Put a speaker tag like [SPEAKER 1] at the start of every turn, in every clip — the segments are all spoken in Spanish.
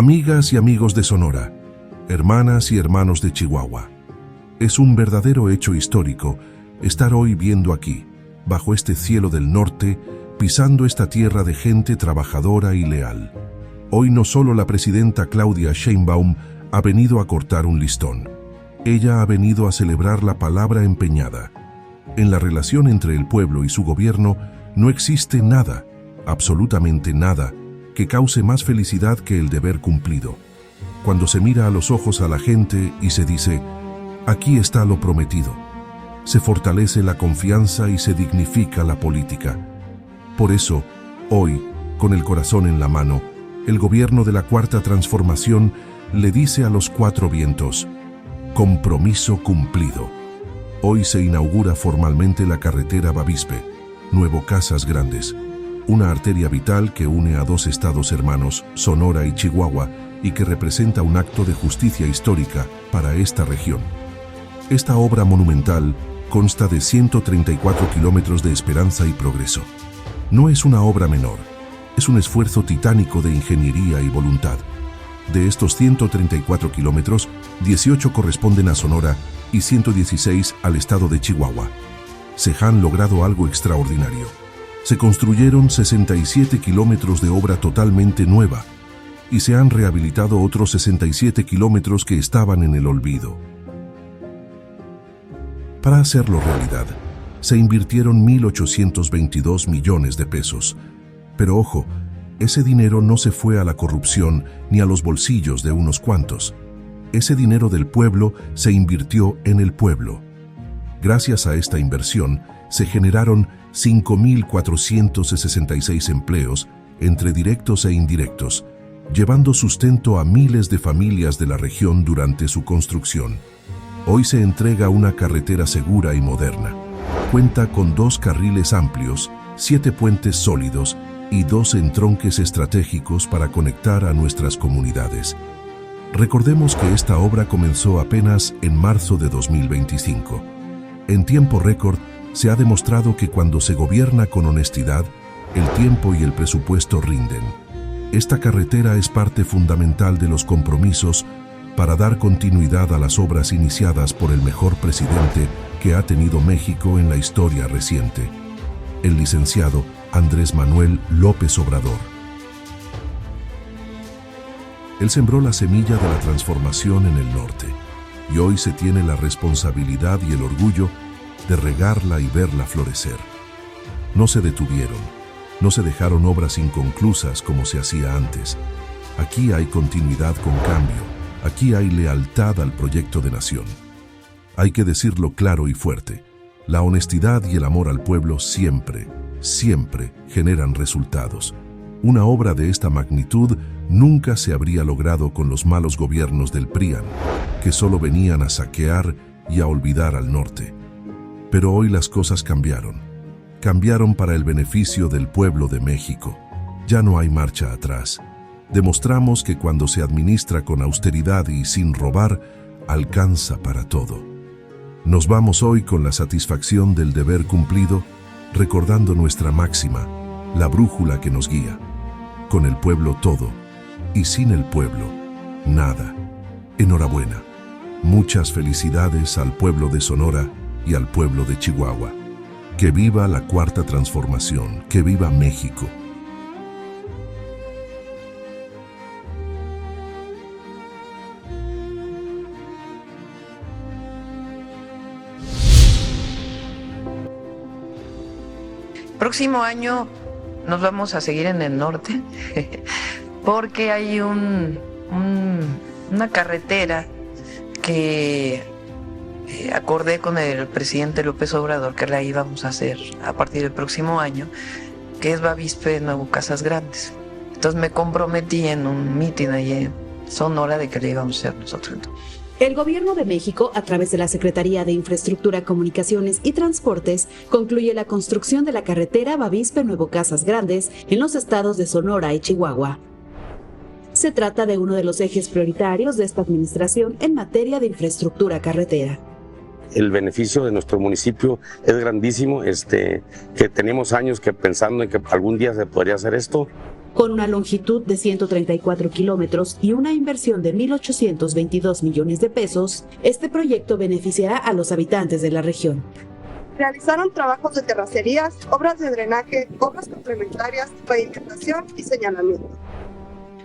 [SPEAKER 1] Amigas y amigos de Sonora, hermanas y hermanos de Chihuahua, es un verdadero hecho histórico estar hoy viendo aquí, bajo este cielo del norte, pisando esta tierra de gente trabajadora y leal. Hoy no solo la presidenta Claudia Sheinbaum ha venido a cortar un listón, ella ha venido a celebrar la palabra empeñada. En la relación entre el pueblo y su gobierno no existe nada, absolutamente nada, que cause más felicidad que el deber cumplido. Cuando se mira a los ojos a la gente y se dice, aquí está lo prometido, se fortalece la confianza y se dignifica la política. Por eso, hoy, con el corazón en la mano, el gobierno de la Cuarta Transformación le dice a los cuatro vientos, compromiso cumplido. Hoy se inaugura formalmente la carretera Bavispe, Nuevo Casas Grandes, una arteria vital que une a dos estados hermanos, Sonora y Chihuahua, y que representa un acto de justicia histórica para esta región. Esta obra monumental consta de 134 kilómetros de esperanza y progreso. No es una obra menor, es un esfuerzo titánico de ingeniería y voluntad. De estos 134 kilómetros, 18 corresponden a Sonora y 116 al estado de Chihuahua. Se han logrado algo extraordinario. Se construyeron 67 kilómetros de obra totalmente nueva y se han rehabilitado otros 67 kilómetros que estaban en el olvido. Para hacerlo realidad, se invirtieron 1.822 millones de pesos. Pero ojo, ese dinero no se fue a la corrupción ni a los bolsillos de unos cuantos. Ese dinero del pueblo se invirtió en el pueblo. Gracias a esta inversión, se generaron 5.466 empleos entre directos e indirectos, llevando sustento a miles de familias de la región durante su construcción. Hoy se entrega una carretera segura y moderna. Cuenta con 2 carriles amplios, 7 puentes sólidos y 2 entronques estratégicos para conectar a nuestras comunidades. Recordemos que esta obra comenzó apenas en marzo de 2025. En tiempo récord, se ha demostrado que cuando se gobierna con honestidad, el tiempo y el presupuesto rinden. Esta carretera es parte fundamental de los compromisos para dar continuidad a las obras iniciadas por el mejor presidente que ha tenido México en la historia reciente, el licenciado Andrés Manuel López Obrador. Él sembró la semilla de la transformación en el norte, y hoy se tiene la responsabilidad y el orgullo de regarla y verla florecer. No se detuvieron, no se dejaron obras inconclusas como se hacía antes. Aquí hay continuidad con cambio, aquí hay lealtad al proyecto de nación. Hay que decirlo claro y fuerte, la honestidad y el amor al pueblo siempre, siempre generan resultados. Una obra de esta magnitud nunca se habría logrado con los malos gobiernos del PRIAN, que solo venían a saquear y a olvidar al norte. Pero hoy las cosas cambiaron. Cambiaron para el beneficio del pueblo de México. Ya no hay marcha atrás. Demostramos que cuando se administra con austeridad y sin robar, alcanza para todo. Nos vamos hoy con la satisfacción del deber cumplido, recordando nuestra máxima, la brújula que nos guía. Con el pueblo todo, y sin el pueblo, nada. Enhorabuena. Muchas felicidades al pueblo de Sonora y al pueblo de Chihuahua. Que viva la Cuarta Transformación, que viva México.
[SPEAKER 2] Próximo año nos vamos a seguir en el norte porque hay una carretera que acordé con el presidente López Obrador que la íbamos a hacer a partir del próximo año, que es Bavispe Nuevo Casas Grandes. Entonces me comprometí en un mitin ahí en Sonora de que la íbamos a hacer nosotros.
[SPEAKER 3] El Gobierno de México, a través de la Secretaría de Infraestructura, Comunicaciones y Transportes, concluye la construcción de la carretera Bavispe Nuevo Casas Grandes en los estados de Sonora y Chihuahua. Se trata de uno de los ejes prioritarios de esta administración en materia de infraestructura carretera.
[SPEAKER 4] El beneficio de nuestro municipio es grandísimo, que tenemos años pensando en que algún día se podría hacer esto.
[SPEAKER 3] Con una longitud de 134 kilómetros y una inversión de 1.822 millones de pesos, este proyecto beneficiará a los habitantes de la región.
[SPEAKER 5] Realizaron trabajos de terracerías, obras de drenaje, obras complementarias, pavimentación y señalamiento.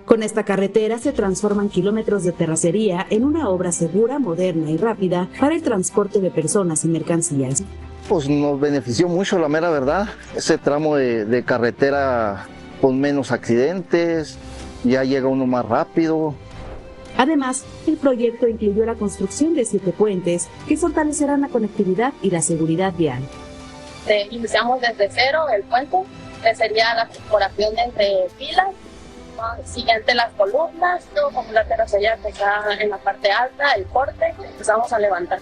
[SPEAKER 3] Con esta carretera se transforman kilómetros de terracería en una obra segura, moderna y rápida para el transporte de personas y mercancías.
[SPEAKER 6] Pues nos benefició mucho, la mera verdad, ese tramo de carretera con menos accidentes, ya llega uno más rápido.
[SPEAKER 3] Además, el proyecto incluyó la construcción de 7 puentes que fortalecerán la conectividad y la seguridad vial.
[SPEAKER 7] Iniciamos desde cero el puente, que sería la perforación entre pilas, siguiente las columnas, luego como la terracería que está en la parte alta, el corte, empezamos a levantar.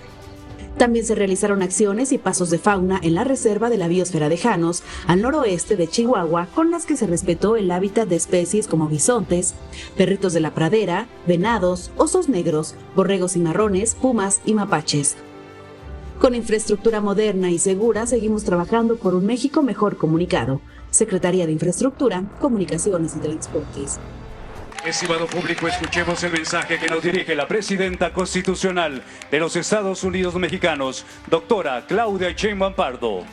[SPEAKER 3] También se realizaron acciones y pasos de fauna en la reserva de la biosfera de Janos, al noroeste de Chihuahua, con las que se respetó el hábitat de especies como bisontes, perritos de la pradera, venados, osos negros, borregos cimarrones, pumas y mapaches. Con infraestructura moderna y segura, seguimos trabajando por un México mejor comunicado. Secretaría de Infraestructura, Comunicaciones y Transportes.
[SPEAKER 8] Estimado público, escuchemos el mensaje que nos dirige la presidenta constitucional de los Estados Unidos Mexicanos, doctora Claudia Sheinbaum Pardo.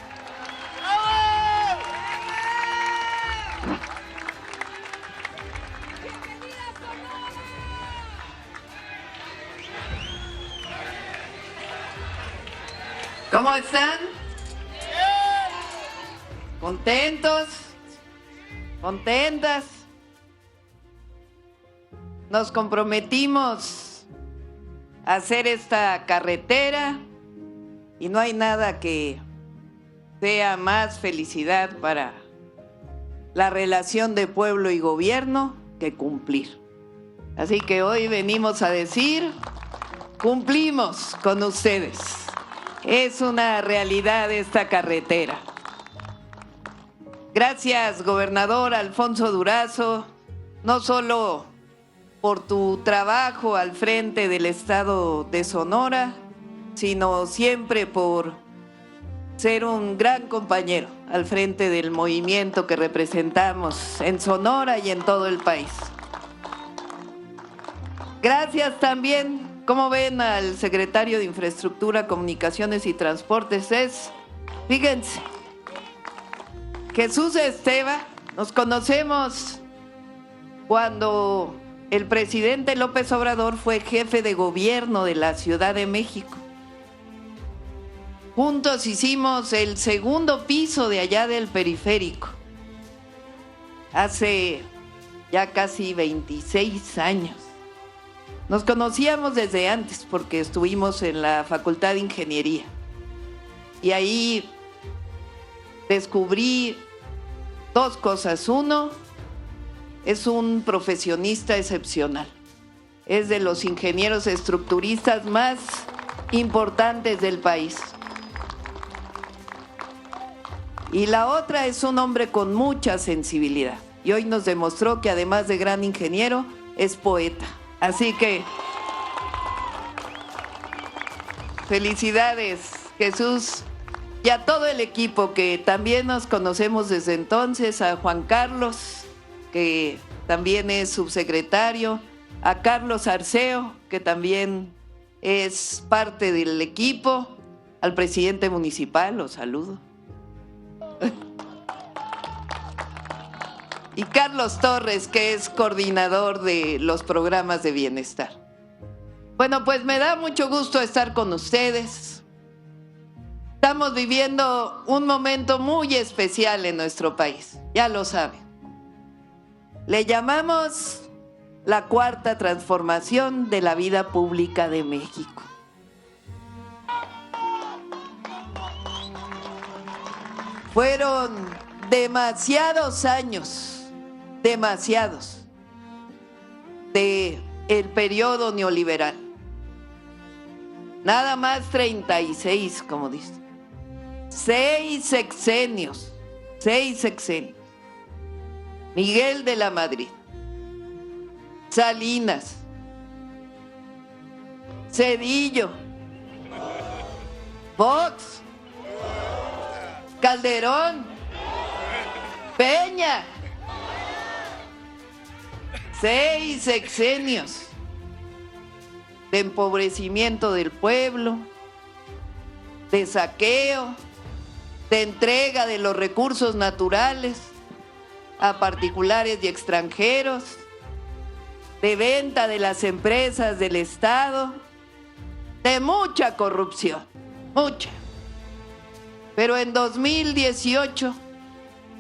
[SPEAKER 2] ¿Cómo están? ¿Contentos? ¿Contentas? Nos comprometimos a hacer esta carretera y no hay nada que sea más felicidad para la relación de pueblo y gobierno que cumplir. Así que hoy venimos a decir, cumplimos con ustedes. Es una realidad esta carretera. Gracias, gobernador Alfonso Durazo, no solo por tu trabajo al frente del estado de Sonora, sino siempre por ser un gran compañero al frente del movimiento que representamos en Sonora y en todo el país. Gracias también, como ven, al secretario de Infraestructura, Comunicaciones y Transportes, fíjense, Jesús Esteva. Nos conocemos cuando el presidente López Obrador fue jefe de gobierno de la Ciudad de México. Juntos hicimos el segundo piso de allá del periférico. Hace ya casi 26 años. Nos conocíamos desde antes porque estuvimos en la Facultad de Ingeniería. Y ahí descubrí dos cosas. Uno, es un profesionista excepcional. Es de los ingenieros estructuristas más importantes del país. Y la otra, es un hombre con mucha sensibilidad. Y hoy nos demostró que además de gran ingeniero, es poeta. Así que felicidades, Jesús, y a todo el equipo que también nos conocemos desde entonces, a Juan Carlos, que también es subsecretario, a Carlos Arceo, que también es parte del equipo, al presidente municipal, los saludo. Y Carlos Torres, que es coordinador de los programas de bienestar. Bueno, pues me da mucho gusto estar con ustedes. Estamos viviendo un momento muy especial en nuestro país, ya lo saben. Le llamamos la cuarta transformación de la vida pública de México. Fueron demasiados años, demasiados, de el periodo neoliberal. Nada más 36, como dice. 6 sexenios. Miguel de la Madrid, Salinas, Zedillo, Fox, Calderón, Peña, 6 sexenios de empobrecimiento del pueblo, de saqueo, de entrega de los recursos naturales a particulares y extranjeros, de venta de las empresas del Estado, de mucha corrupción, mucha. Pero en 2018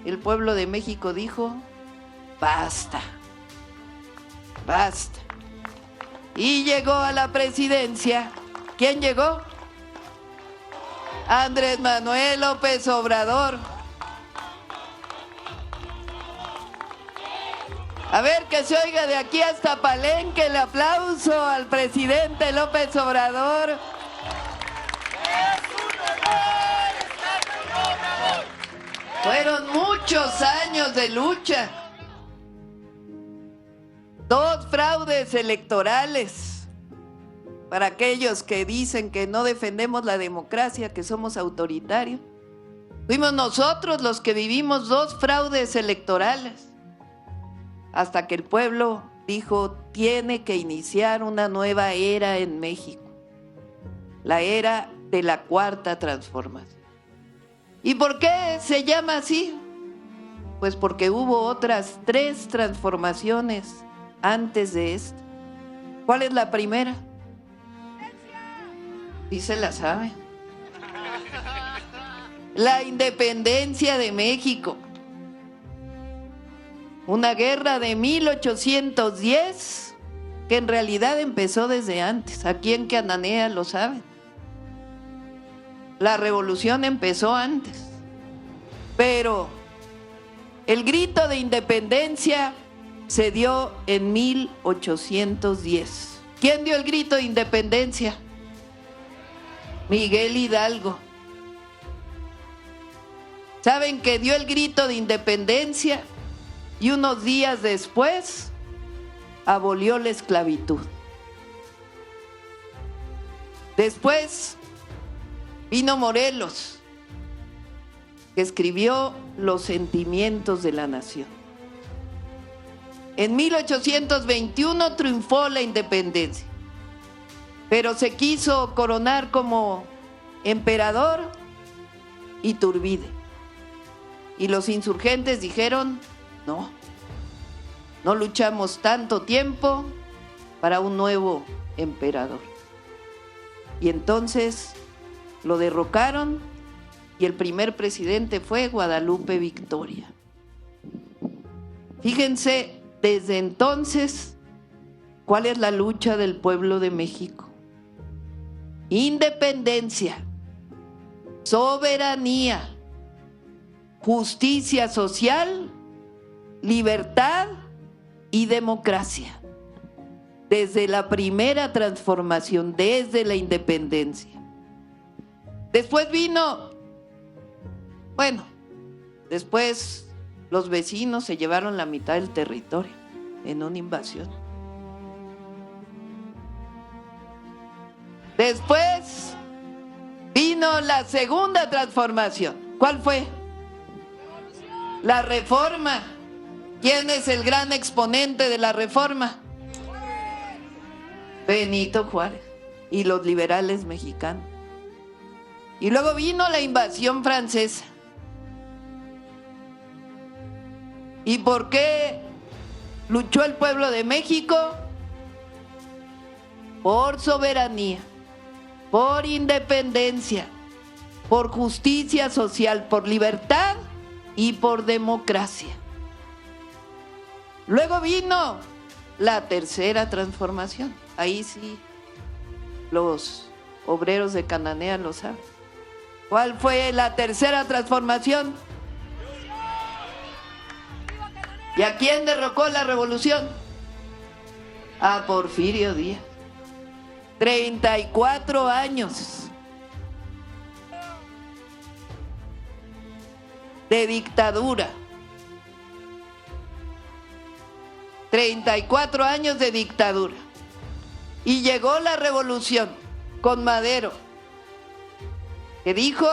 [SPEAKER 2] el pueblo de México dijo, basta, basta. Y llegó a la presidencia, ¿quién llegó? Andrés Manuel López Obrador. A ver, que se oiga de aquí hasta Palenque el aplauso al presidente López Obrador. Fueron muchos años de lucha. 2 fraudes electorales. Para aquellos que dicen que no defendemos la democracia, que somos autoritarios. Fuimos nosotros los que vivimos 2 fraudes electorales. Hasta que el pueblo dijo, tiene que iniciar una nueva era en México. La era de la Cuarta Transformación. ¿Y por qué se llama así? Pues porque hubo otras 3 transformaciones antes de esta. ¿Cuál es la primera? Sí se la sabe. La independencia de México. Una guerra de 1810 que en realidad empezó desde antes. Aquí en Cananea lo saben. La revolución empezó antes. Pero el grito de independencia se dio en 1810. ¿Quién dio el grito de independencia? Miguel Hidalgo. ¿Saben que dio el grito de independencia y unos días después abolió la esclavitud? Después vino Morelos, que escribió Los sentimientos de la nación. En 1821 triunfó la independencia, pero se quiso coronar como emperador Iturbide. Y los insurgentes dijeron, no luchamos tanto tiempo para un nuevo emperador. Y entonces lo derrocaron y el primer presidente fue Guadalupe Victoria. Fíjense, desde entonces, ¿cuál es la lucha del pueblo de México? Independencia, soberanía, justicia social, libertad y democracia. Desde la primera transformación, desde la independencia. Después después los vecinos se llevaron la mitad del territorio en una invasión. Después vino la segunda transformación. ¿Cuál fue? La reforma. ¿Quién es el gran exponente de la reforma? Benito Juárez y los liberales mexicanos. Y luego vino la invasión francesa. ¿Y por qué luchó el pueblo de México? Por soberanía, por independencia, por justicia social, por libertad y por democracia. Luego vino la tercera transformación. Ahí sí, los obreros de Cananea lo saben. ¿Cuál fue la tercera transformación? ¿Y a quién derrocó la revolución? A Porfirio Díaz. 34 años de dictadura. 34 años de dictadura. Y llegó la revolución con Madero, que dijo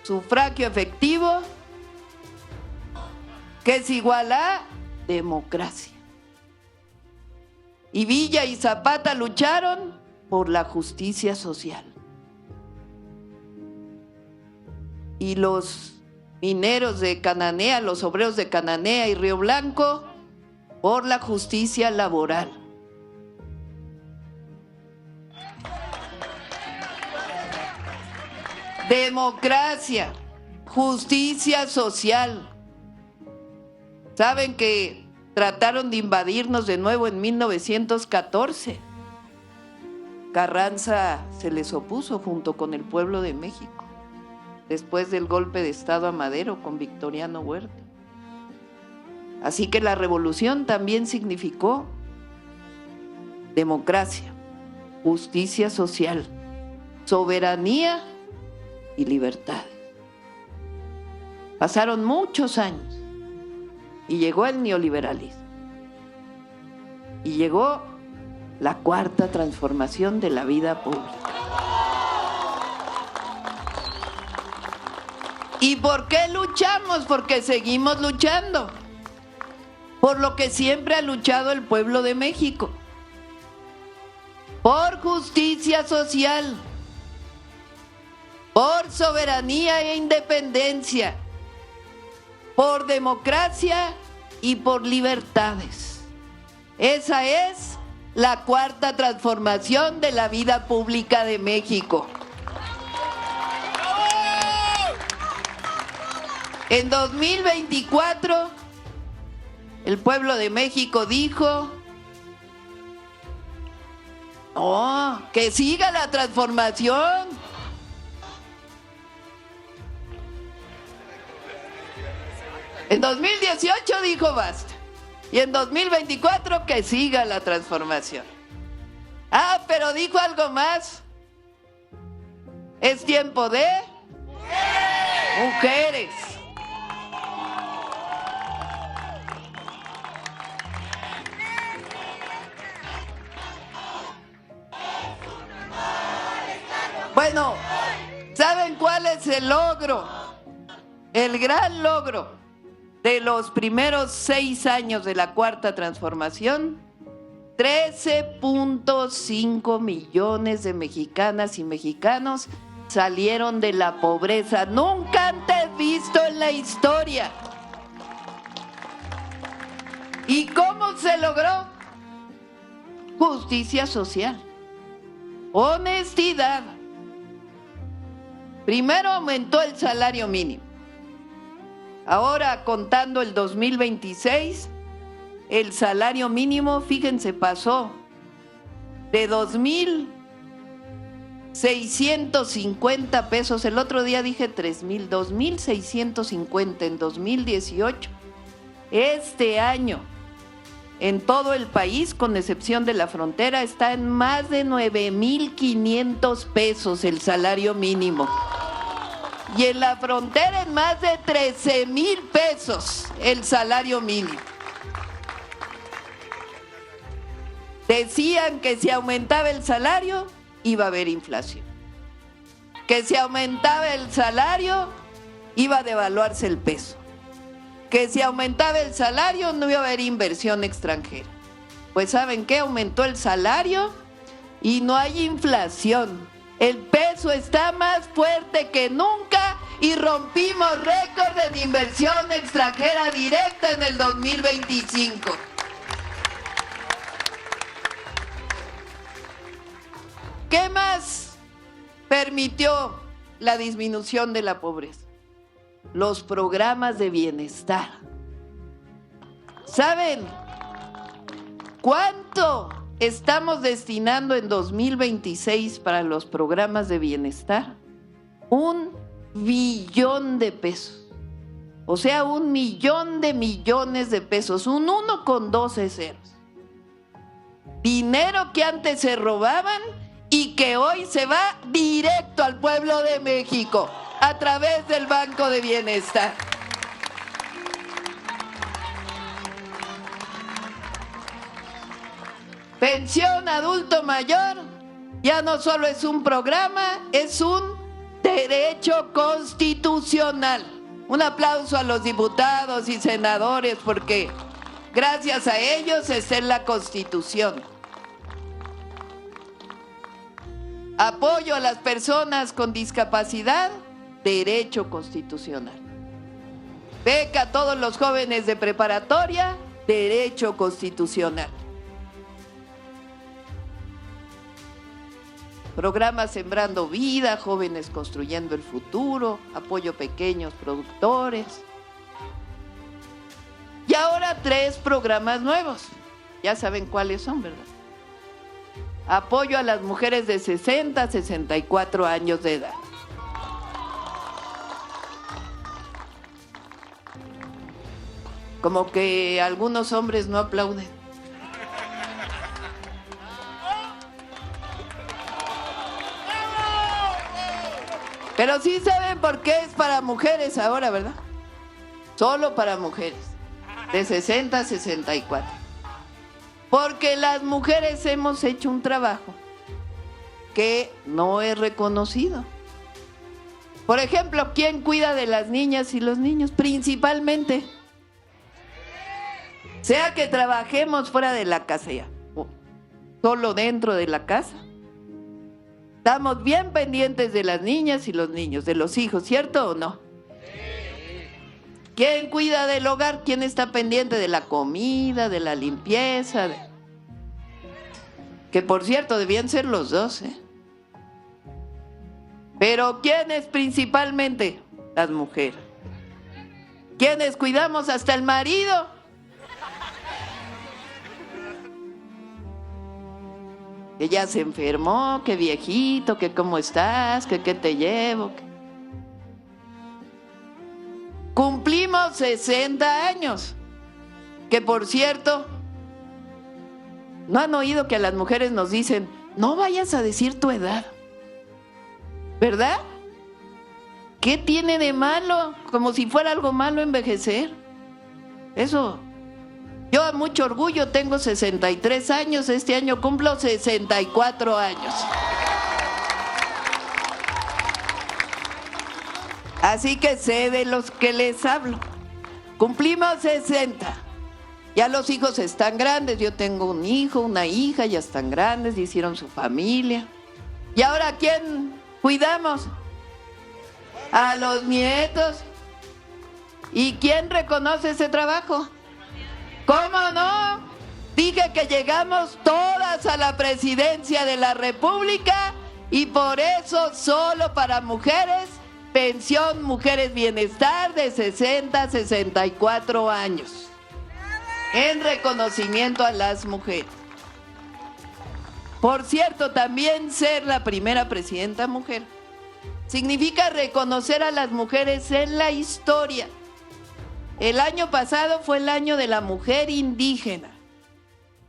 [SPEAKER 2] sufragio efectivo, que es igual a democracia.
[SPEAKER 9] y Villa y Zapata lucharon por la justicia social. Y los mineros de Cananea, los obreros de Cananea y Río Blanco, por la justicia laboral. Democracia, justicia social. Saben que trataron de invadirnos de nuevo en 1914. Carranza se les opuso junto con el pueblo de México, después del golpe de Estado a Madero con Victoriano Huerta. Así que la revolución también significó democracia, justicia social, soberanía y libertades. Pasaron muchos años y llegó el neoliberalismo. Y llegó la cuarta transformación de la vida pública. ¿Y por qué luchamos? Porque seguimos luchando. Por lo que siempre ha luchado el pueblo de México. Por justicia social. Por soberanía e independencia. Por democracia y por libertades. Esa es la cuarta transformación de la vida pública de México. En 2024, el pueblo de México dijo, ¡oh, que siga la transformación! En 2018 dijo basta. Y en 2024 que siga la transformación. Ah, pero dijo algo más. Es tiempo de mujeres. Bueno, ¿saben cuál es el logro? El gran logro de los primeros 6 años de la cuarta transformación. 13.5 millones de mexicanas y mexicanos salieron de la pobreza, nunca antes visto en la historia. ¿Y cómo se logró? Justicia social, honestidad. Primero aumentó el salario mínimo. Ahora, contando el 2026, el salario mínimo, fíjense, pasó de 2,650 pesos. El otro día dije 3,000, 2,650 en 2018. Este año, en todo el país, con excepción de la frontera, está en más de 9,500 pesos el salario mínimo. Y en la frontera en más de 13,000 pesos el salario mínimo. Decían que si aumentaba el salario, iba a haber inflación. Que si aumentaba el salario, iba a devaluarse el peso. Que si aumentaba el salario, no iba a haber inversión extranjera. Pues ¿saben qué? Aumentó el salario y no hay inflación. El peso está más fuerte que nunca y rompimos récord de inversión extranjera directa en el 2025. ¿Qué más permitió la disminución de la pobreza? Los programas de bienestar. ¿Saben cuánto estamos destinando en 2026 para los programas de bienestar? 1 billón de pesos. O sea, 1 millón de millones de pesos. Un 1 con 12 ceros. Dinero que antes se robaban y que hoy se va directo al pueblo de México a través del Banco de Bienestar. Pensión adulto mayor ya no solo es un programa, es un derecho constitucional. Un aplauso a los diputados y senadores porque gracias a ellos está en la Constitución. Apoyo a las personas con discapacidad, derecho constitucional. Beca a todos los jóvenes de preparatoria, derecho constitucional. Programa Sembrando Vida, Jóvenes Construyendo el Futuro, apoyo a pequeños productores. Y ahora 3 programas nuevos. Ya saben cuáles son, ¿verdad? Apoyo a las mujeres de 60 a 64 años de edad. Como que algunos hombres no aplauden. Pero sí saben por qué es para mujeres ahora, ¿verdad? Solo para mujeres, de 60 a 64. Porque las mujeres hemos hecho un trabajo que no es reconocido. Por ejemplo, ¿quién cuida de las niñas y los niños? Principalmente. Sea que trabajemos fuera de la casa ya, o solo dentro de la casa. Estamos bien pendientes de las niñas y los niños, de los hijos, ¿cierto o no? ¿Quién cuida del hogar? ¿Quién está pendiente de la comida, de la limpieza? Que por cierto, debían ser los dos, ¿eh? Pero ¿quiénes principalmente? Las mujeres. ¿Quiénes cuidamos hasta el marido? Que ya se enfermó, que viejito, que cómo estás, que qué te llevo. Cumplimos 60 años. Que por cierto, ¿no han oído que a las mujeres nos dicen, no vayas a decir tu edad? ¿Verdad? ¿Qué tiene de malo? Como si fuera algo malo envejecer. Eso. Yo a mucho orgullo tengo 63 años, este año cumplo 64 años. Así que sé de los que les hablo. Cumplimos 60. Ya los hijos están grandes, yo tengo un hijo, una hija, ya están grandes, hicieron su familia. ¿Y ahora a quién cuidamos? A los nietos. ¿Y quién reconoce ese trabajo? ¿Cómo no? Dije que llegamos todas a la presidencia de la República y por eso solo para mujeres, pensión Mujeres Bienestar de 60 a 64 años. En reconocimiento a las mujeres. Por cierto, también ser la primera presidenta mujer significa reconocer a las mujeres en la historia. El año pasado fue el año de la mujer indígena,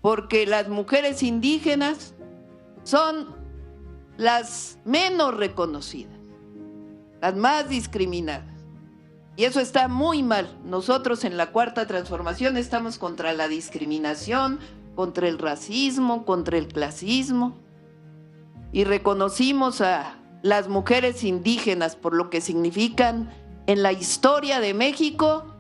[SPEAKER 9] porque las mujeres indígenas son las menos reconocidas, las más discriminadas. Y eso está muy mal. Nosotros en la Cuarta Transformación estamos contra la discriminación, contra el racismo, contra el clasismo. Y reconocimos a las mujeres indígenas por lo que significan en la historia de México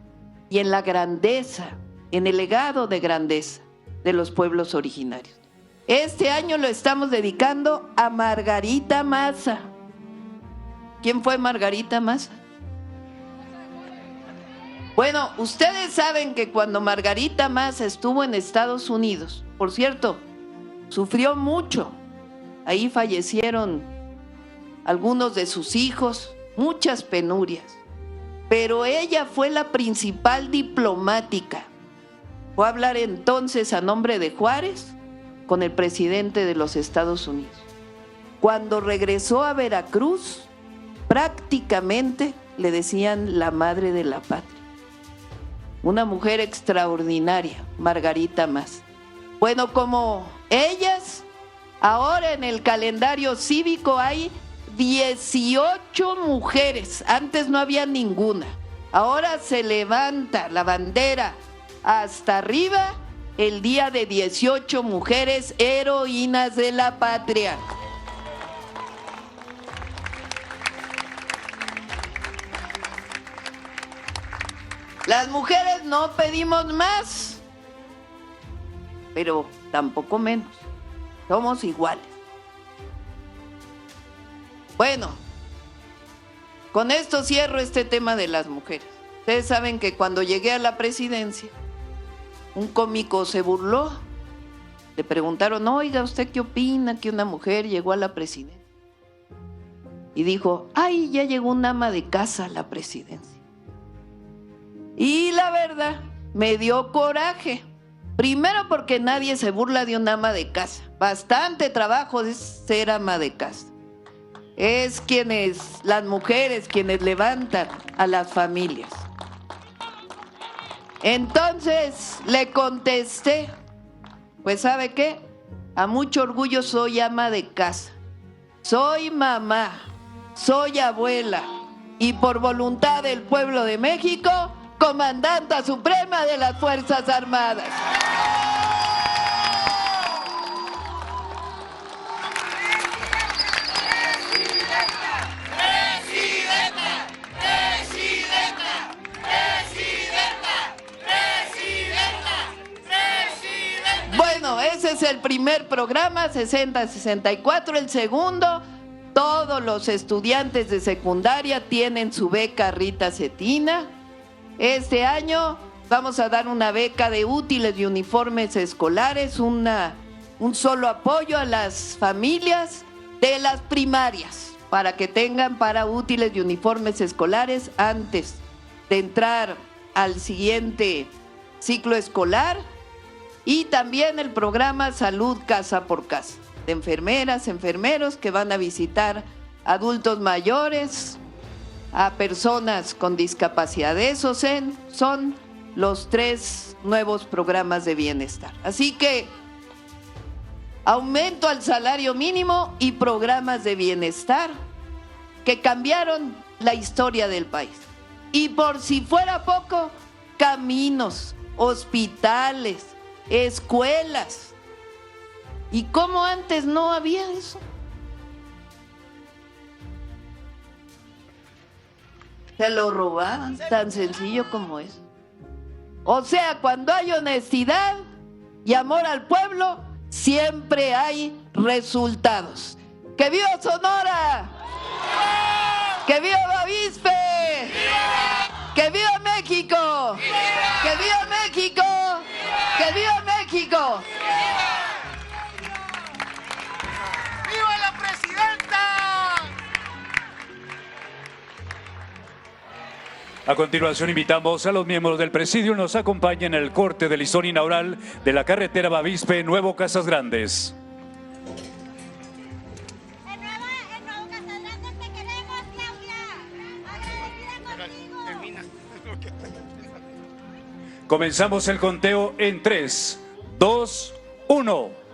[SPEAKER 9] y en la grandeza, en el legado de grandeza de los pueblos originarios. Este año lo estamos dedicando a Margarita Maza. ¿Quién fue Margarita Maza? Bueno, ustedes saben que cuando Margarita Maza estuvo en Estados Unidos, por cierto, sufrió mucho. Ahí fallecieron algunos de sus hijos, muchas penurias. Pero ella fue la principal diplomática. Fue a hablar entonces a nombre de Juárez con el presidente de los Estados Unidos. Cuando regresó a Veracruz, prácticamente le decían la madre de la patria. Una mujer extraordinaria, Margarita Maza. Bueno, como ellas, ahora en el calendario cívico hay 18 mujeres, antes no había ninguna. Ahora se levanta la bandera hasta arriba el día de 18 mujeres heroínas de la patria. Las mujeres no pedimos más, pero tampoco menos. Somos iguales. Bueno, con esto cierro este tema de las mujeres. Ustedes saben que cuando llegué a la presidencia, un cómico se burló. Le preguntaron, oiga, ¿usted qué opina que una mujer llegó a la presidencia? Y dijo, ay, ya llegó una ama de casa a la presidencia. Y la verdad, me dio coraje. Primero porque nadie se burla de una ama de casa. Bastante trabajo es ser ama de casa. Es las mujeres quienes levantan a las familias. Entonces le contesté, pues ¿sabe qué? A mucho orgullo soy ama de casa, soy mamá, soy abuela y por voluntad del pueblo de México, comandanta suprema de las Fuerzas Armadas. Bueno, ese es el primer programa, 60-64. El segundo, todos los estudiantes de secundaria tienen su beca Rita Cetina. Este año vamos a dar una beca de útiles y uniformes escolares, un solo apoyo a las familias de las primarias para que tengan para útiles y uniformes escolares antes de entrar al siguiente ciclo escolar. Y también el programa Salud Casa por Casa, de enfermeras, enfermeros que van a visitar adultos mayores, a personas con discapacidad. Esos son los 3 nuevos programas de bienestar. Así que aumento al salario mínimo y programas de bienestar que cambiaron la historia del país. Y por si fuera poco, caminos, hospitales, escuelas. ¿Y cómo antes no había eso? Se lo robaban, tan sencillo como es. O sea, cuando hay honestidad y amor al pueblo, siempre hay resultados. ¡Que viva Sonora! ¡Que viva Bavispe! ¡Que viva México! ¡Que viva México! ¡Que viva México!
[SPEAKER 10] ¡Viva la presidenta!
[SPEAKER 8] A continuación invitamos a los miembros del presidio nos acompañen en el corte del listón inaugural de la carretera Bavispe Nuevo Casas Grandes. Comenzamos el conteo en 3, 2, 1.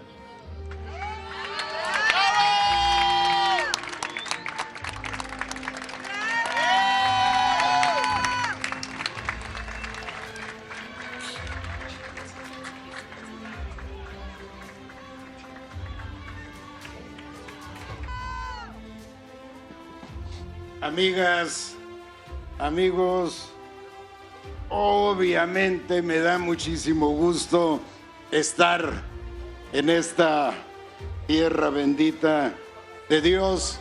[SPEAKER 11] Amigas, amigos, obviamente me da muchísimo gusto estar en esta tierra bendita de Dios,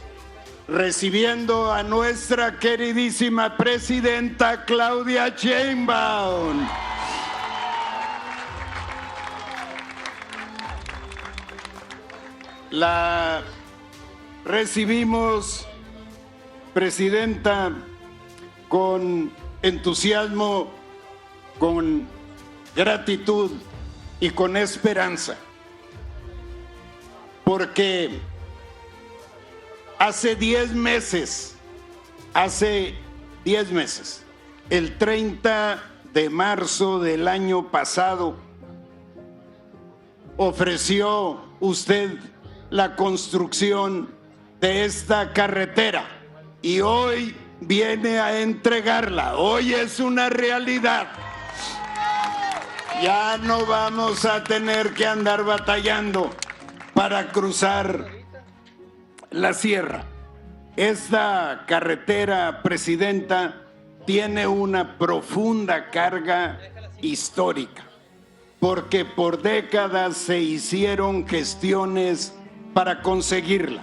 [SPEAKER 11] recibiendo a nuestra queridísima presidenta Claudia Sheinbaum. La recibimos, presidenta, con entusiasmo, con gratitud y con esperanza, porque hace 10 meses, el 30 de marzo del año pasado, ofreció usted la construcción de esta carretera y hoy viene a entregarla. Hoy es una realidad. Ya no vamos a tener que andar batallando para cruzar la sierra. Esta carretera, presidenta, tiene una profunda carga histórica, porque por décadas se hicieron gestiones para conseguirla.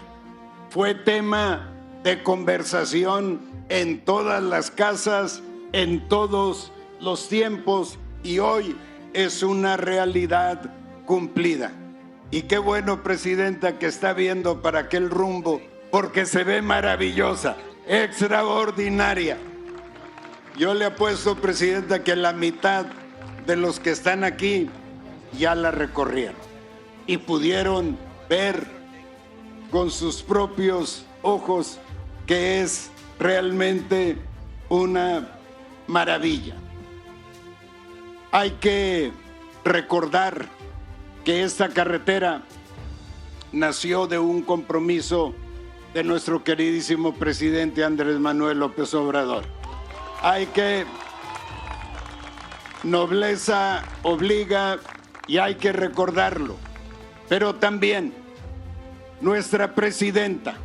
[SPEAKER 11] Fue tema de conversación en todas las casas, en todos los tiempos, y hoy es una realidad cumplida. Y qué bueno, Presidenta, que está viendo para aquel rumbo, porque se ve maravillosa, extraordinaria. Yo le apuesto, Presidenta, que la mitad de los que están aquí ya la recorrieron y pudieron ver con sus propios ojos que es realmente una maravilla. Hay que recordar que esta carretera nació de un compromiso de nuestro queridísimo presidente Andrés Manuel López Obrador. Hay que, nobleza obliga y hay que recordarlo, pero también nuestra presidenta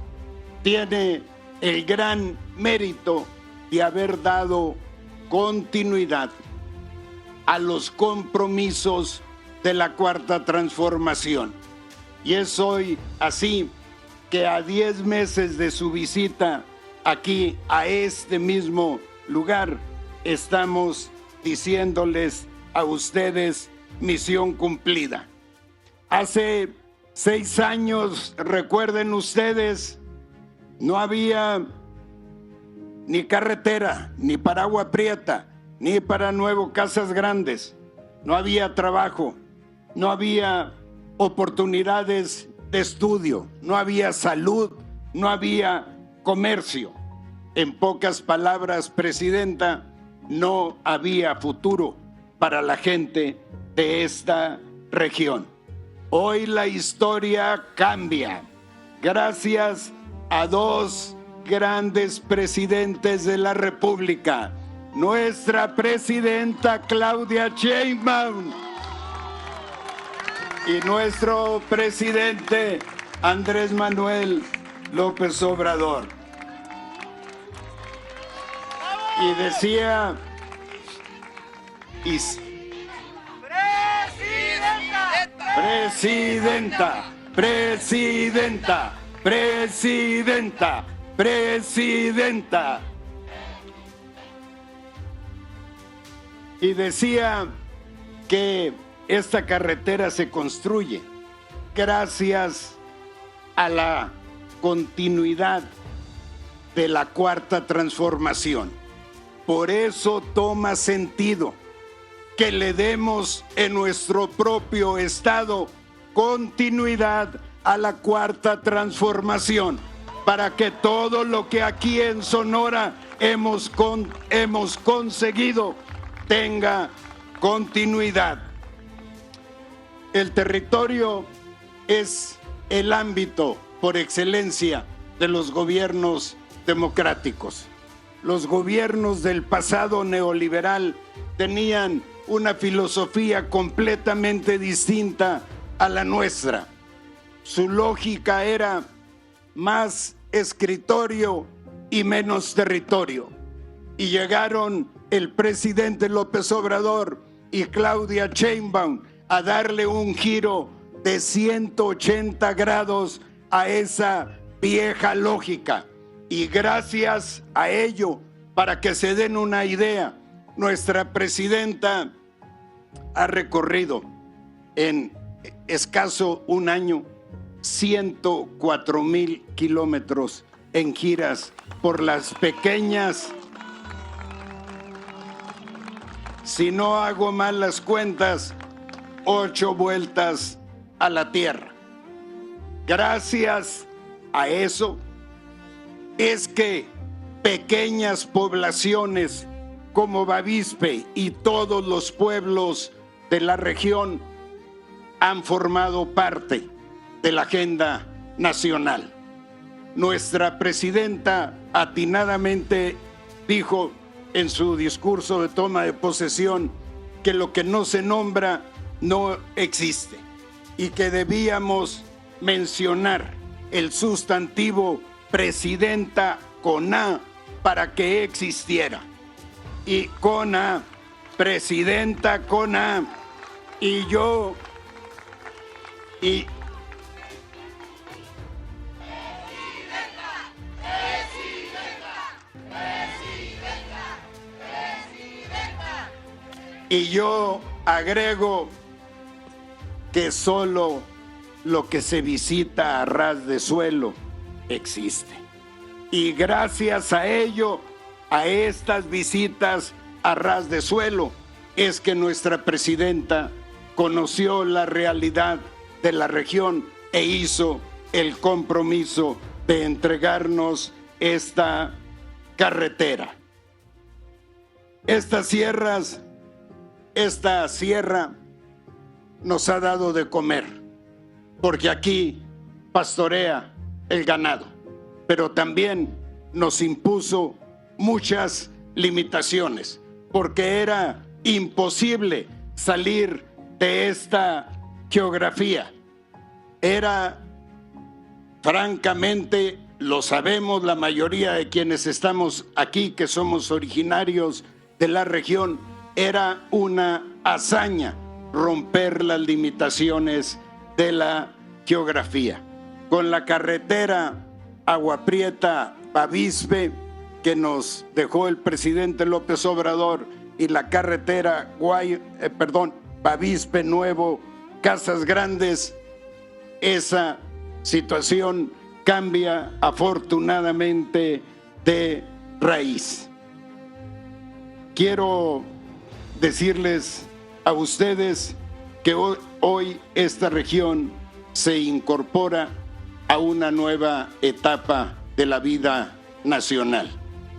[SPEAKER 11] tiene el gran mérito de haber dado continuidad a los compromisos de la Cuarta Transformación. Y es hoy así que a 10 meses de su visita aquí a este mismo lugar, estamos diciéndoles a ustedes: misión cumplida. Hace 6 años, recuerden ustedes, no había ni carretera, ni para Agua Prieta, ni para Nuevo Casas Grandes. No había trabajo, no había oportunidades de estudio, no había salud, no había comercio. En pocas palabras, Presidenta, no había futuro para la gente de esta región. Hoy la historia cambia gracias a 2 grandes presidentes de la República. Nuestra presidenta Claudia Sheinbaum y nuestro presidente Andrés Manuel López Obrador. Y decía... Presidenta, presidenta, presidenta, presidenta. Y decía que esta carretera se construye gracias a la continuidad de la Cuarta Transformación. Por eso toma sentido que le demos en nuestro propio estado continuidad a la Cuarta Transformación, para que todo lo que aquí en Sonora hemos conseguido tenga continuidad. El territorio es el ámbito por excelencia de los gobiernos democráticos. Los gobiernos del pasado neoliberal tenían una filosofía completamente distinta a la nuestra. Su lógica era más escritorio y menos territorio. Y llegaron el presidente López Obrador y Claudia Sheinbaum a darle un giro de 180 grados a esa vieja lógica. Y gracias a ello, para que se den una idea, nuestra presidenta ha recorrido en escaso un año 104,000 kilómetros en giras por las pequeñas, si no hago mal las cuentas, 8 vueltas a la Tierra. Gracias a eso es que pequeñas poblaciones como Bavispe y todos los pueblos de la región han formado parte de la agenda nacional. Nuestra presidenta atinadamente dijo en su discurso de toma de posesión que lo que no se nombra no existe y que debíamos mencionar el sustantivo presidenta con A para que existiera. Y con A, presidenta con A, y yo, y... Presidenta, Y yo agrego que solo lo que se visita a ras de suelo existe. Y gracias a ello, a estas visitas a ras de suelo, es que nuestra presidenta conoció la realidad de la región e hizo el compromiso de entregarnos esta carretera. Esta sierra nos ha dado de comer, porque aquí pastorea el ganado, pero también nos impuso muchas limitaciones, porque era imposible salir de esta geografía. Era, francamente, lo sabemos la mayoría de quienes estamos aquí, que somos originarios de la región, era una hazaña romper las limitaciones de la geografía. Con la carretera Agua Prieta Bavispe que nos dejó el presidente López Obrador y la carretera Bavispe Nuevo Casas Grandes, esa situación cambia afortunadamente de raíz. Quiero decirles a ustedes que hoy esta región se incorpora a una nueva etapa de la vida nacional.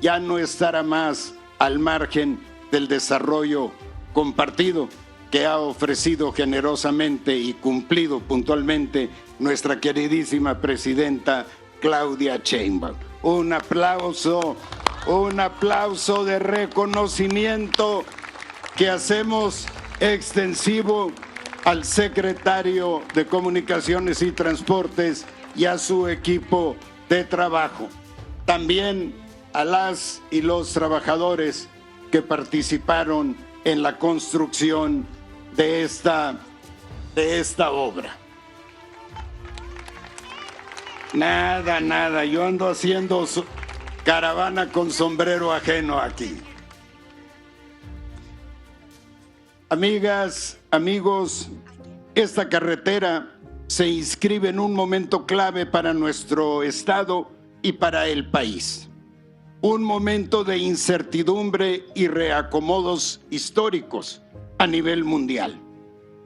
[SPEAKER 11] Ya no estará más al margen del desarrollo compartido que ha ofrecido generosamente y cumplido puntualmente nuestra queridísima presidenta Claudia Sheinbaum. Un aplauso de reconocimiento que hacemos extensivo al secretario de Comunicaciones y Transportes y a su equipo de trabajo. También a las y los trabajadores que participaron en la construcción de esta obra. Nada, yo ando haciendo caravana con sombrero ajeno aquí. Amigas, amigos, esta carretera se inscribe en un momento clave para nuestro estado y para el país. Un momento de incertidumbre y reacomodos históricos a nivel mundial.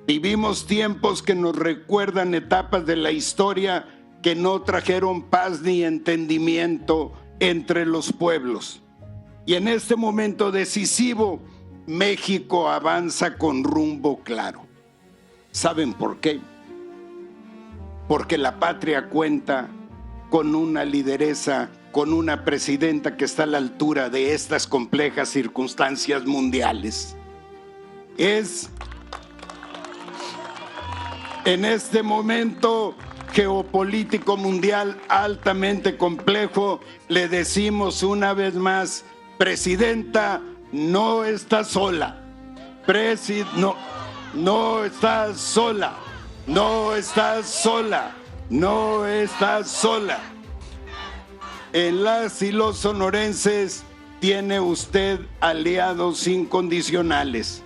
[SPEAKER 11] Vivimos tiempos que nos recuerdan etapas de la historia que no trajeron paz ni entendimiento entre los pueblos. Y en este momento decisivo, México avanza con rumbo claro. ¿Saben por qué? Porque la patria cuenta con una lideresa, con una presidenta que está a la altura de estas complejas circunstancias mundiales. Es en este momento geopolítico mundial altamente complejo, le decimos una vez más, presidenta, no está sola. No está sola. No está sola. No está sola. En las y los sonorenses tiene usted aliados incondicionales.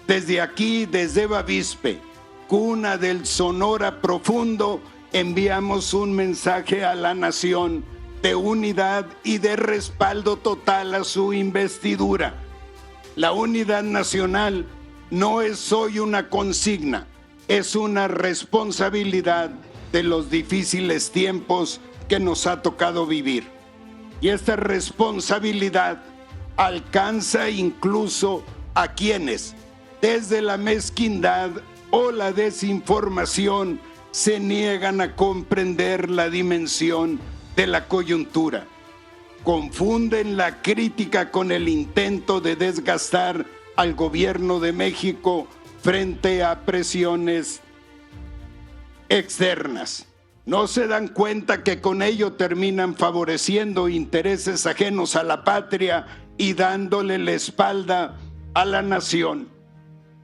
[SPEAKER 11] Desde aquí, desde Bavispe, cuna del Sonora profundo, enviamos un mensaje a la nación de unidad y de respaldo total a su investidura. La unidad nacional no es hoy una consigna, es una responsabilidad de los difíciles tiempos que nos ha tocado vivir. Y esta responsabilidad alcanza incluso a quienes, desde la mezquindad o la desinformación, se niegan a comprender la dimensión de la coyuntura. Confunden la crítica con el intento de desgastar al gobierno de México frente a presiones externas. No se dan cuenta que con ello terminan favoreciendo intereses ajenos a la patria y dándole la espalda a la nación.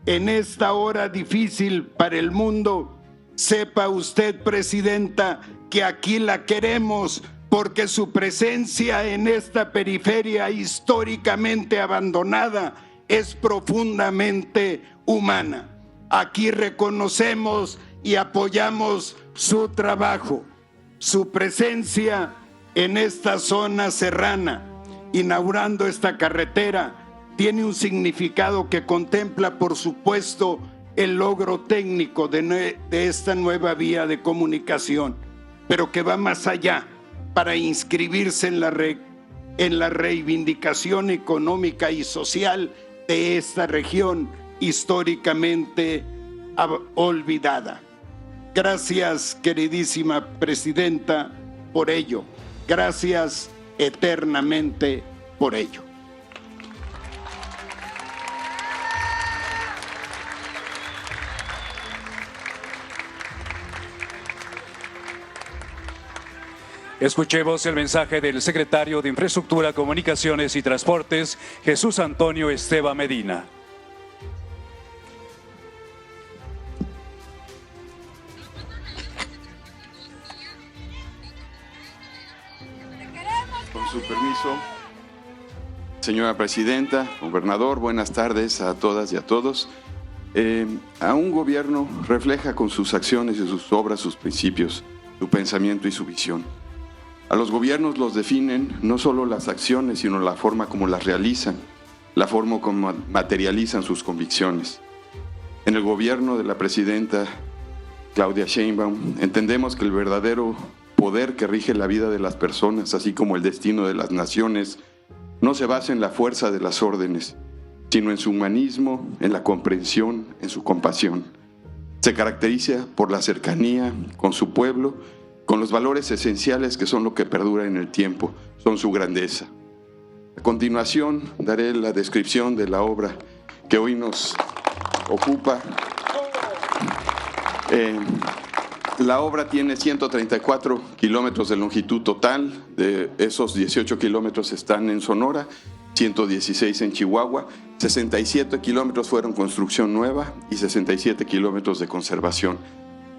[SPEAKER 11] En esta hora difícil para el mundo, sepa usted, presidenta, que aquí la queremos porque su presencia en esta periferia históricamente abandonada es profundamente humana. Aquí reconocemos y apoyamos su trabajo, su presencia en esta zona serrana, inaugurando esta carretera, tiene un significado que contempla, por supuesto, el logro técnico de esta nueva vía de comunicación, pero que va más allá para inscribirse en la reivindicación económica y social de esta región históricamente olvidada. Gracias, queridísima presidenta, por ello. Gracias eternamente por ello.
[SPEAKER 8] Escuchemos el mensaje del secretario de Infraestructura, Comunicaciones y Transportes, Jesús Antonio Esteban Medina.
[SPEAKER 12] Con su permiso, señora presidenta, gobernador, buenas tardes a todas y a todos. A un gobierno refleja con sus acciones y sus obras sus principios, su pensamiento y su visión. A los gobiernos los definen no solo las acciones, sino la forma como las realizan, la forma como materializan sus convicciones. En el gobierno de la presidenta Claudia Sheinbaum entendemos que el verdadero poder que rige la vida de las personas, así como el destino de las naciones, no se basa en la fuerza de las órdenes, sino en su humanismo, en la comprensión, en su compasión. Se caracteriza por la cercanía con su pueblo, con los valores esenciales que son lo que perdura en el tiempo, son su grandeza. A continuación daré la descripción de la obra que hoy nos ocupa. La obra tiene 134 kilómetros de longitud total, de esos 18 kilómetros están en Sonora, 116 en Chihuahua, 67 kilómetros fueron construcción nueva y 67 kilómetros de conservación.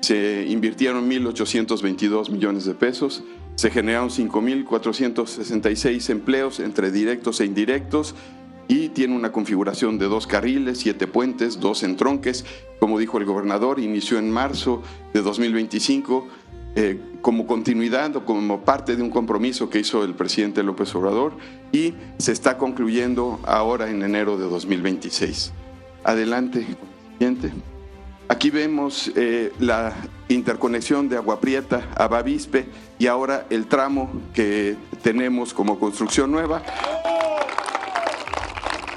[SPEAKER 12] Se invirtieron 1.822 millones de pesos, se generaron 5.466 empleos entre directos e indirectos y tiene una configuración de 2 carriles, 7 puentes, 2 entronques. Como dijo el gobernador, inició en marzo de 2025 como continuidad o como parte de un compromiso que hizo el presidente López Obrador y se está concluyendo ahora en enero de 2026. Adelante, siguiente. Aquí vemos la interconexión de Agua Prieta a Bavispe y ahora el tramo que tenemos como construcción nueva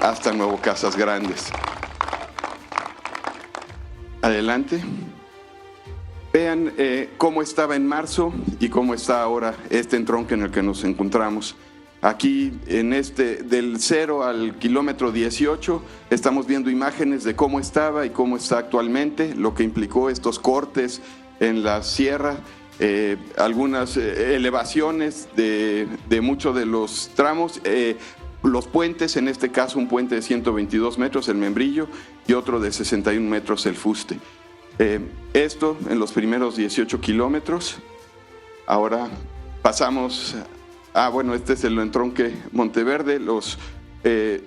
[SPEAKER 12] hasta Nuevo Casas Grandes. Adelante. Vean cómo estaba en marzo y cómo está ahora este entronque en el que nos encontramos. Aquí en del 0 al kilómetro 18 estamos viendo imágenes de cómo estaba y cómo está actualmente, lo que implicó estos cortes en la sierra, algunas elevaciones de muchos de los tramos, los puentes, en este caso un puente de 122 metros, el Membrillo, y otro de 61 metros, el Fuste. Esto en los primeros 18 kilómetros. Ahora pasamos... bueno, este es el entronque Monteverde, los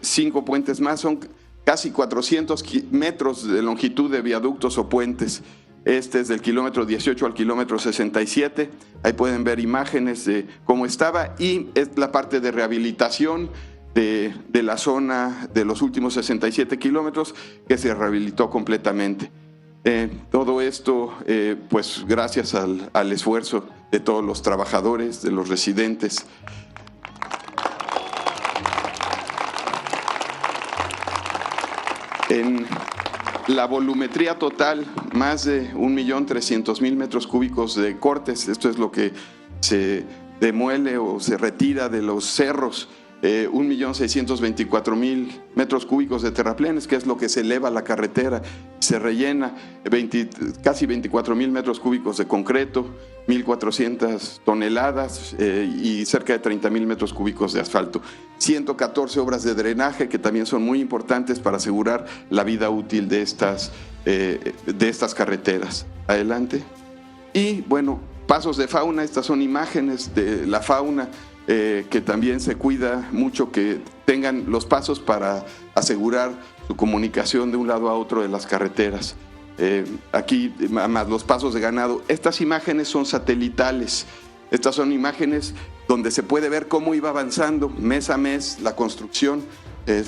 [SPEAKER 12] 5 puentes más, son casi 400 metros de longitud de viaductos o puentes. Este es del kilómetro 18 al kilómetro 67, ahí pueden ver imágenes de cómo estaba y es la parte de rehabilitación de la zona de los últimos 67 kilómetros que se rehabilitó completamente. Todo esto, pues gracias al esfuerzo de todos los trabajadores, de los residentes. En la volumetría total, más de 1.300.000 metros cúbicos de cortes, esto es lo que se demuele o se retira de los cerros. 1.624.000 metros cúbicos de terraplenes, que es lo que se eleva la carretera, se rellena casi 24.000 metros cúbicos de concreto, 1.400 toneladas y cerca de 30.000 metros cúbicos de asfalto. 114 obras de drenaje que también son muy importantes para asegurar la vida útil de estas carreteras. Adelante. Y bueno, pasos de fauna, estas son imágenes de la fauna que también se cuida mucho que tengan los pasos para asegurar su comunicación de un lado a otro de las carreteras. Aquí, más los pasos de ganado. Estas imágenes son satelitales. Estas son imágenes donde se puede ver cómo iba avanzando mes a mes la construcción.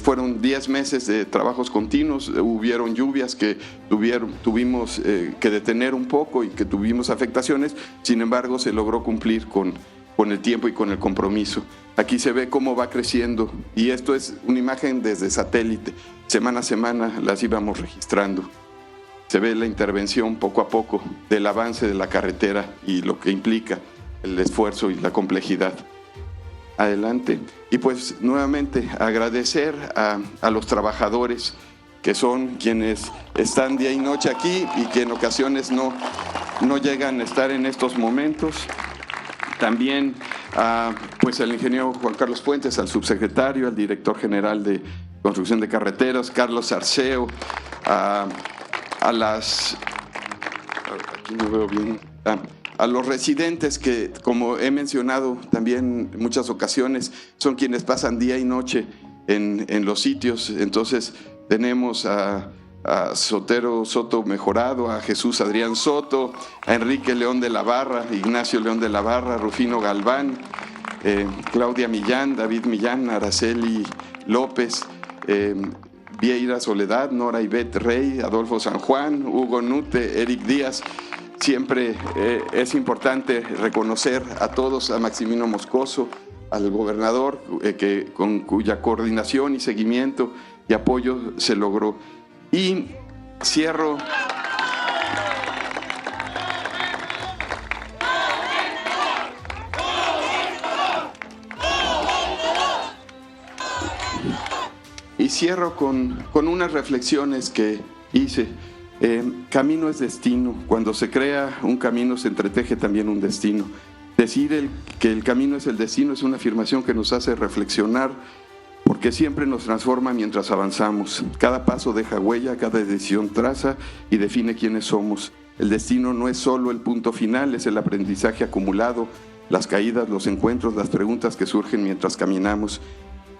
[SPEAKER 12] Fueron 10 meses de trabajos continuos, hubieron lluvias que tuvimos que detener un poco y que tuvimos afectaciones, sin embargo se logró cumplir con el tiempo y con el compromiso. Aquí se ve cómo va creciendo y esto es una imagen desde satélite, semana a semana las íbamos registrando. Se ve la intervención poco a poco del avance de la carretera y lo que implica el esfuerzo y la complejidad. Adelante. Y pues nuevamente agradecer a los trabajadores que son quienes están día y noche aquí y que en ocasiones no llegan a estar en estos momentos. También pues al ingeniero Juan Carlos Fuentes, al subsecretario, al director general de Construcción de Carreteras, Carlos Arceo, aquí no veo bien, a los residentes que, como he mencionado también en muchas ocasiones, son quienes pasan día y noche en los sitios. Entonces tenemos a Sotero Soto Mejorado, a Jesús Adrián Soto, a Enrique León de la Barra, Ignacio León de la Barra, Rufino Galván, Claudia Millán, David Millán, Araceli López, Vieira Soledad, Nora Ivette Rey, Adolfo San Juan, Hugo Nute, Eric Díaz. Siempre es importante reconocer a todos, a Maximino Moscoso, al gobernador, con cuya coordinación y seguimiento y apoyo se logró. Y cierro. Y cierro con unas reflexiones que hice. Camino es destino. Cuando se crea un camino se entreteje también un destino. Decir que el camino es el destino es una afirmación que nos hace reflexionar, porque siempre nos transforma mientras avanzamos. Cada paso deja huella, cada decisión traza y define quiénes somos. El destino no es solo el punto final, es el aprendizaje acumulado, las caídas, los encuentros, las preguntas que surgen mientras caminamos.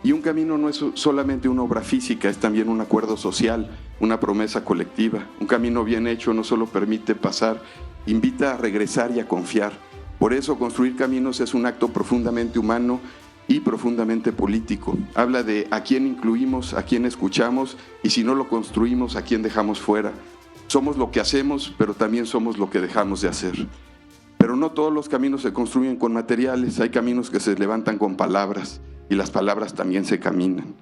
[SPEAKER 12] Y un camino no es solamente una obra física, es también un acuerdo social, una promesa colectiva. Un camino bien hecho no solo permite pasar, invita a regresar y a confiar. Por eso construir caminos es un acto profundamente humano y profundamente político. Habla de a quién incluimos, a quién escuchamos y si no lo construimos, a quién dejamos fuera. Somos lo que hacemos, pero también somos lo que dejamos de hacer. Pero no todos los caminos se construyen con materiales, hay caminos que se levantan con palabras y las palabras también se caminan.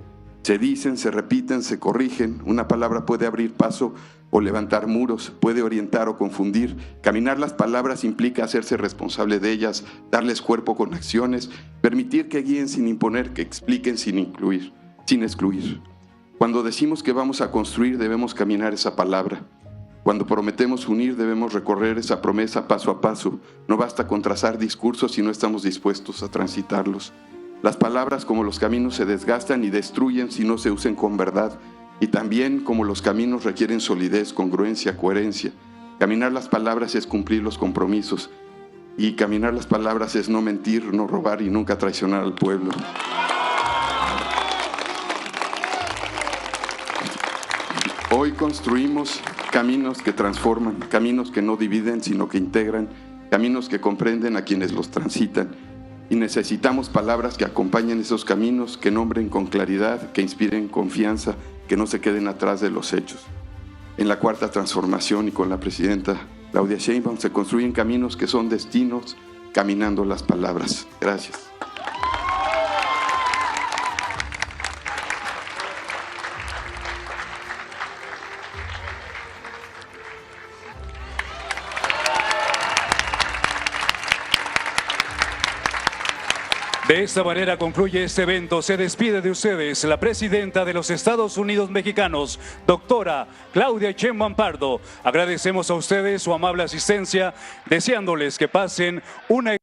[SPEAKER 12] Se dicen, se repiten, se corrigen. Una palabra puede abrir paso o levantar muros, puede orientar o confundir. Caminar las palabras implica hacerse responsable de ellas, darles cuerpo con acciones, permitir que guíen sin imponer, que expliquen sin excluir. Cuando decimos que vamos a construir, debemos caminar esa palabra. Cuando prometemos unir, debemos recorrer esa promesa paso a paso. No basta con trazar discursos si no estamos dispuestos a transitarlos. Las palabras, como los caminos, se desgastan y destruyen si no se usan con verdad. Y también, como los caminos, requieren solidez, congruencia, coherencia. Caminar las palabras es cumplir los compromisos. Y caminar las palabras es no mentir, no robar y nunca traicionar al pueblo. Hoy construimos caminos que transforman, caminos que no dividen, sino que integran, caminos que comprenden a quienes los transitan. Y necesitamos palabras que acompañen esos caminos, que nombren con claridad, que inspiren confianza, que no se queden atrás de los hechos. En la cuarta transformación y con la presidenta Claudia Sheinbaum se construyen caminos que son destinos, caminando las palabras. Gracias.
[SPEAKER 8] De esta manera concluye este evento. Se despide de ustedes la presidenta de los Estados Unidos Mexicanos, doctora Claudia Sheinbaum Pardo. Agradecemos a ustedes su amable asistencia, deseándoles que pasen una